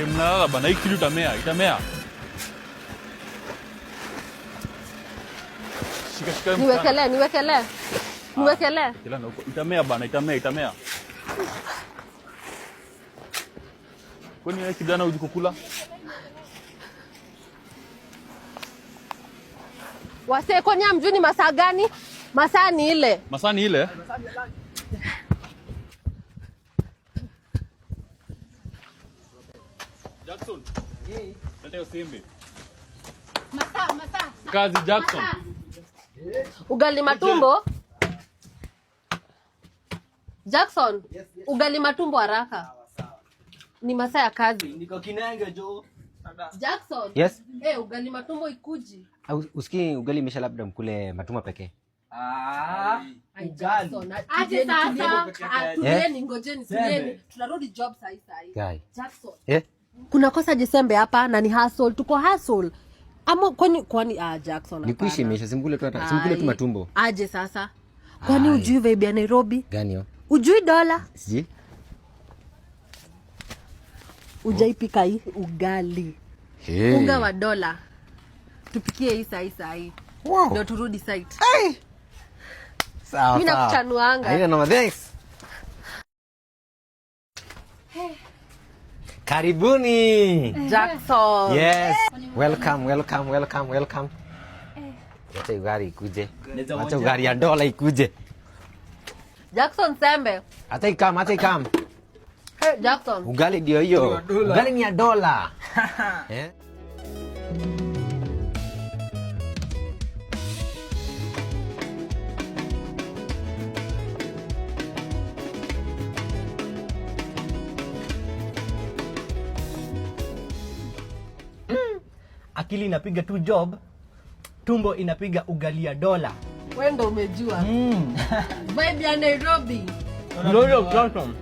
Mnalala bana, hii kitu itamea. Shika. Niwekelee. Itamea bana, itamea. Kwani wewe kijana hujikukula? Wase kwani hamjui masaa gani? Masaa ni ile. Jackson. Leta usimbe. Masaa. Kazi Jackson. Ugali matumbo. Jackson. Yes. Ugali matumbo haraka. Ni masaa ya kazi. Niko Kinenge jo. Jackson. Yes. Ugali matumbo ikuji. Usikii ugali imesha labda mkule matumbo pekee. Jackson. Aje sasa. Tulieni ngojeni. Tunarudi job sahi. Jackson. Kuna kosa Desembe hapa na ni hustle. Tuko hustle. Ama kwani Jackson. Nikuishi imesha simkule tu matumbo. Aje sasa. Kwani ujui vibe ya Nairobi? Gani hiyo? Ujui dola? Siji. Ujaipika hii ugali. Unga wa dola. Tupikie hii sahi. Wow. Ndio turudi site. Sawa. Mimi nakuchanuanga. Haina no thanks. Karibuni. Jackson. Yes. Welcome. Acha ugali ikuje. Acha ugali ya dola ikuje. Jackson sembe. Acha ikam. Jackson. Ugali ndio hiyo. Ugali ni ya dola. Akili inapiga tu job, tumbo inapiga ugali ya dola. Wewe ndio umejua. Vibe ya Nairobi. Ndio Johnson.